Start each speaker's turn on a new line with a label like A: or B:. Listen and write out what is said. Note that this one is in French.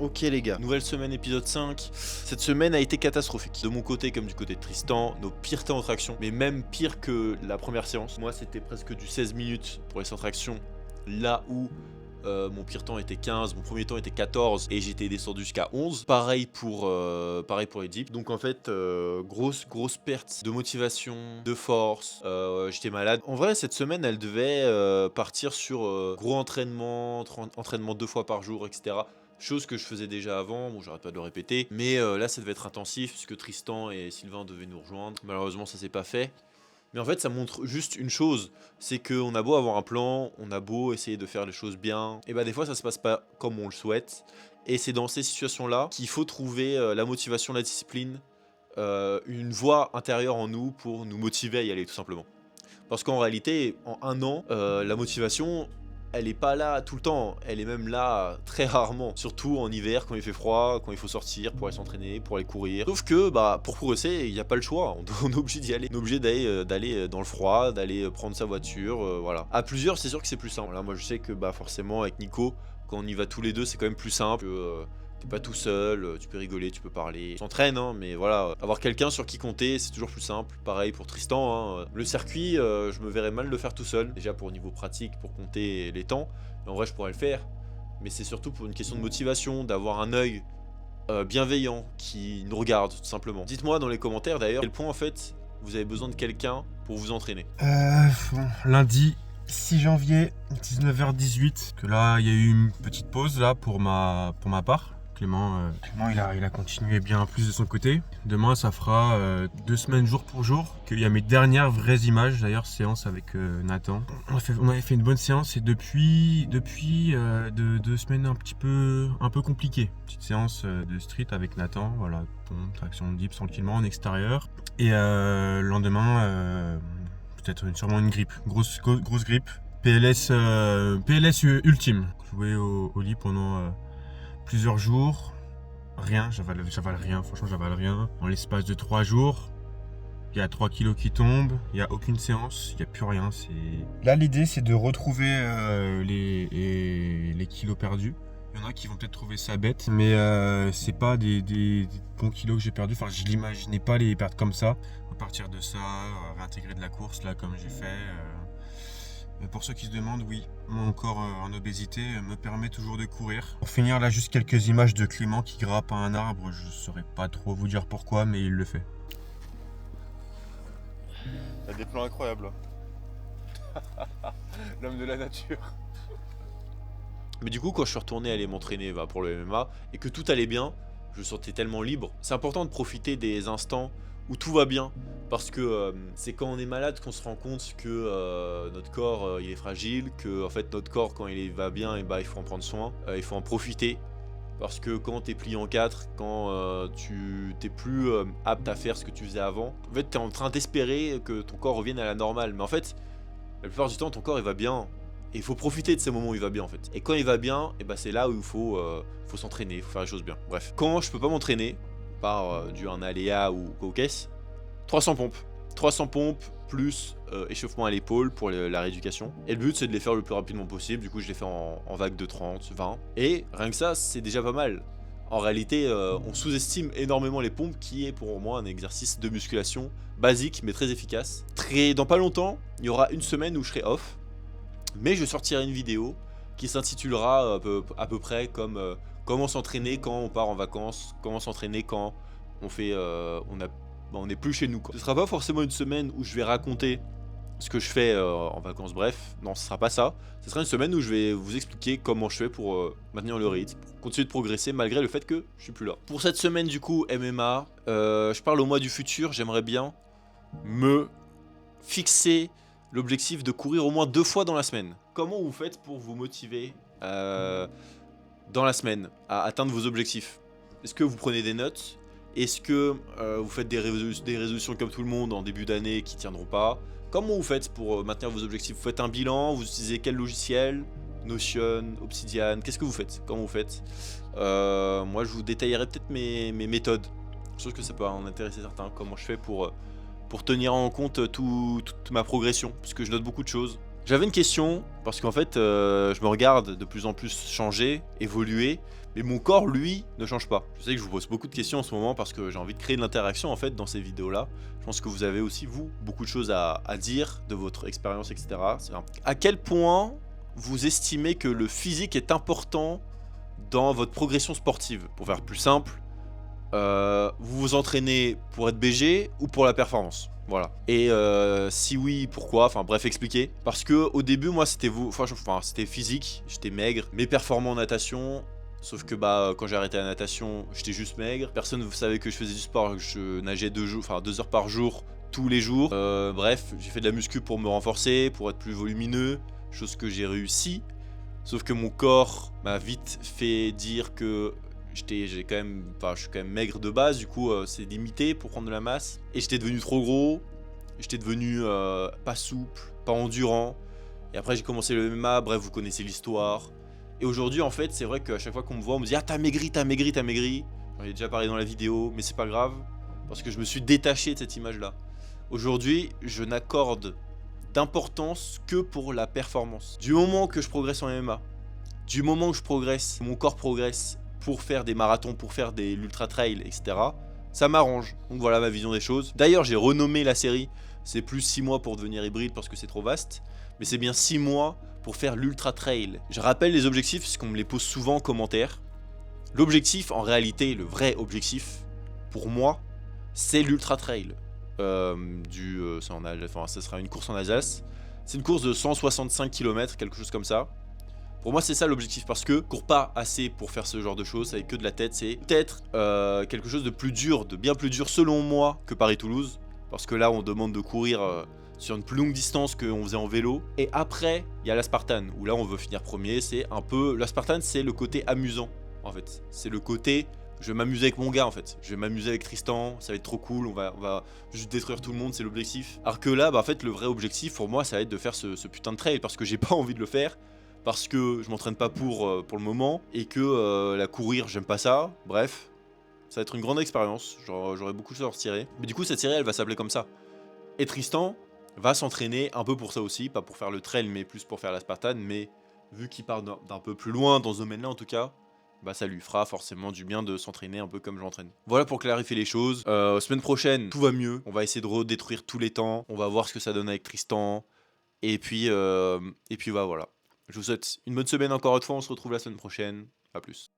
A: Ok les gars, nouvelle semaine épisode 5. Cette semaine a été catastrophique. De mon côté comme du côté de Tristan, nos pires temps en traction, mais même pire que la première séance. Moi c'était presque du 16 minutes pour les centractions, là où mon pire temps était 15, mon premier temps était 14 et j'étais descendu jusqu'à 11. Pareil pour les dips. Donc en fait, grosse perte de motivation, de force. J'étais malade. En vrai, cette semaine, elle devait partir sur gros entraînement, entraînement 2 fois par jour, etc. Chose que je faisais déjà avant, bon j'arrête pas de le répéter, mais là ça devait être intensif puisque Tristan et Sylvain devaient nous rejoindre. Malheureusement ça s'est pas fait. Mais en fait ça montre juste une chose, c'est qu'on a beau avoir un plan, on a beau essayer de faire les choses bien, et bah des fois ça se passe pas comme on le souhaite. Et c'est dans ces situations-là qu'il faut trouver la motivation, la discipline, une voie intérieure en nous pour nous motiver à y aller tout simplement. Parce qu'en réalité, en un an, la motivation, elle est pas là tout le temps. Elle est même là très rarement. Surtout en hiver, quand il fait froid, quand il faut sortir pour aller s'entraîner, pour aller courir. Sauf que, bah, pour progresser, il n'y a pas le choix. On est obligé d'y aller. On est obligé d'aller dans le froid, d'aller prendre sa voiture, voilà. À plusieurs, c'est sûr que c'est plus simple. Là, moi, je sais que, bah, forcément, avec Nico, quand on y va tous les deux, c'est quand même plus simple. T'es pas tout seul, tu peux rigoler, tu peux parler. Tu t'entraînes, hein, mais voilà, avoir quelqu'un sur qui compter, c'est toujours plus simple. Pareil pour Tristan, hein. Le circuit, je me verrais mal le faire tout seul. Déjà pour niveau pratique, pour compter les temps. Mais en vrai, je pourrais le faire. Mais c'est surtout pour une question de motivation, d'avoir un œil bienveillant qui nous regarde, tout simplement. Dites-moi dans les commentaires d'ailleurs, à quel point en fait vous avez besoin de quelqu'un pour vous entraîner.
B: Bon, lundi 6 janvier, 19h18. Que là, il y a eu une petite pause là pour ma part. Clément, il a continué bien plus de son côté. Demain, ça fera 2 semaines jour pour jour. Qu'il y a mes dernières vraies images, d'ailleurs, séance avec Nathan. On avait fait une bonne séance et depuis 2 semaines un peu compliquées. Petite séance de street avec Nathan, voilà, pompe, traction dips tranquillement en extérieur. Et le lendemain, peut-être sûrement une grippe, grosse grippe. PLS ultime. Joué au lit pendant plusieurs jours, rien, j'avale rien, franchement j'avale rien. En l'espace de 3 jours, il y a 3 kilos qui tombent, il n'y a aucune séance, il n'y a plus rien. Là l'idée c'est de retrouver les kilos perdus. Il y en a qui vont peut-être trouver ça bête, mais c'est pas des bons kilos que j'ai perdus. Enfin, je l'imaginais pas les perdre comme ça. À partir de ça, réintégrer de la course là comme j'ai fait. Mais pour ceux qui se demandent, oui, mon corps en obésité me permet toujours de courir. Pour finir, là, juste quelques images de Clément qui grappe à un arbre. Je saurais pas trop vous dire pourquoi, mais il le fait.
C: T'as des plans incroyables. L'homme de la nature.
A: Mais du coup, quand je suis retourné aller m'entraîner pour le MMA et que tout allait bien, je me sentais tellement libre. C'est important de profiter des instants où tout va bien. Parce que c'est quand on est malade qu'on se rend compte que notre corps il est fragile, que en fait notre corps quand il va bien, et bah, il faut en prendre soin, il faut en profiter. Parce que quand t'es plié en 4, quand tu t'es plus apte à faire ce que tu faisais avant, en fait t'es en train d'espérer que ton corps revienne à la normale. Mais en fait, la plupart du temps ton corps il va bien. Et il faut profiter de ces moments où il va bien en fait. Et quand il va bien, et bah, c'est là où il faut s'entraîner, il faut faire les choses bien. Bref. Quand je peux pas m'entraîner, par dû à un aléa ou quoi aux caisses, 300 pompes. 300 pompes plus échauffement à l'épaule pour la rééducation. Et le but c'est de les faire le plus rapidement possible. Du coup je les fais en vague de 30, 20. Et rien que ça c'est déjà pas mal. En réalité on sous-estime énormément les pompes qui est pour moi un exercice de musculation basique mais très efficace. Dans pas longtemps il y aura une semaine où je serai off. Mais je sortirai une vidéo qui s'intitulera à peu près comme comment s'entraîner quand on part en vacances, comment s'entraîner quand on n'est plus chez nous. Ce sera pas forcément une semaine où je vais raconter ce que je fais en vacances, bref, non ce sera pas ça. Ce sera une semaine où je vais vous expliquer comment je fais pour maintenir le rythme, pour continuer de progresser malgré le fait que je suis plus là. Pour cette semaine du coup MMA, je parle au mois du futur, j'aimerais bien me fixer l'objectif de courir au moins 2 fois dans la semaine. Comment vous faites pour vous motiver dans la semaine à atteindre vos objectifs? Est-ce que vous prenez des notes? Est-ce que vous faites des résolutions comme tout le monde en début d'année qui tiendront pas? Comment vous faites pour maintenir vos objectifs? Vous faites un bilan? Vous utilisez quel logiciel? Notion, Obsidian? Qu'est-ce que vous faites? Comment vous faites? Moi je vous détaillerai peut-être mes méthodes. Je pense que ça peut en intéresser certains. Comment je fais pour tenir en compte toute ma progression, parce que je note beaucoup de choses. J'avais une question, parce qu'en fait, je me regarde de plus en plus changer, évoluer, mais mon corps, lui, ne change pas. Je sais que je vous pose beaucoup de questions en ce moment parce que j'ai envie de créer de l'interaction en fait dans ces vidéos-là. Je pense que vous avez aussi, vous, beaucoup de choses à dire de votre expérience, etc. À quel point vous estimez que le physique est important dans votre progression sportive? Pour faire plus simple, vous vous entraînez pour être BG ou pour la performance? Voilà. Et si oui, pourquoi? Enfin bref, expliquez. Parce que au début, moi, c'était c'était physique, j'étais maigre, mais performant en natation. Sauf que quand j'ai arrêté la natation, j'étais juste maigre. Personne ne savait que je faisais du sport, que je nageais 2 heures par jour, tous les jours. Bref, j'ai fait de la muscu pour me renforcer, pour être plus volumineux, chose que j'ai réussi. Sauf que mon corps m'a vite fait dire que je suis quand même maigre de base, du coup c'est limité pour prendre de la masse. Et j'étais devenu trop gros, j'étais devenu pas souple, pas endurant. Et après j'ai commencé le MMA, bref vous connaissez l'histoire. Et aujourd'hui en fait c'est vrai qu'à chaque fois qu'on me voit on me dit ah t'as maigri, t'as maigri, t'as maigri. J'en ai déjà parlé dans la vidéo mais c'est pas grave. Parce que je me suis détaché de cette image là. Aujourd'hui je n'accorde d'importance que pour la performance. Du moment que je progresse en MMA, du moment que je progresse, mon corps progresse pour faire des marathons, pour faire des ultra trail, etc. Ça m'arrange. Donc voilà ma vision des choses. D'ailleurs, j'ai renommé la série. C'est plus 6 mois pour devenir hybride parce que c'est trop vaste. Mais c'est bien 6 mois pour faire l'ultra trail. Je rappelle les objectifs parce qu'on me les pose souvent en commentaire. L'objectif, en réalité, le vrai objectif, pour moi, c'est l'ultra trail. Ça sera une course en Alsace. C'est une course de 165 km, quelque chose comme ça. Pour moi c'est ça l'objectif parce que je cours pas assez pour faire ce genre de choses avec que de la tête. C'est peut-être quelque chose de plus dur, de bien plus dur selon moi que Paris-Toulouse. Parce que là on demande de courir sur une plus longue distance qu'on faisait en vélo. Et après il y a la Spartan où là on veut finir premier. C'est un peu... La Spartan c'est le côté amusant en fait. C'est le côté... Je vais m'amuser avec mon gars en fait. Je vais m'amuser avec Tristan, ça va être trop cool, on va juste détruire tout le monde, c'est l'objectif. Alors que là, en fait, le vrai objectif pour moi, ça va être de faire ce putain de trail parce que j'ai pas envie de le faire. Parce que je m'entraîne pas pour le moment et que la courir j'aime pas ça, bref, ça va être une grande expérience, j'aurai beaucoup de choses à en retirer. Mais du coup cette série elle va s'appeler comme ça. Et Tristan va s'entraîner un peu pour ça aussi, pas pour faire le trail mais plus pour faire la Spartan, mais vu qu'il part d'un peu plus loin dans ce domaine là en tout cas, bah ça lui fera forcément du bien de s'entraîner un peu comme je l'entraîne. Voilà pour clarifier les choses. Semaine prochaine tout va mieux, on va essayer de redétruire tous les temps, on va voir ce que ça donne avec Tristan, et puis voilà. Je vous souhaite une bonne semaine encore une fois, on se retrouve la semaine prochaine. A plus.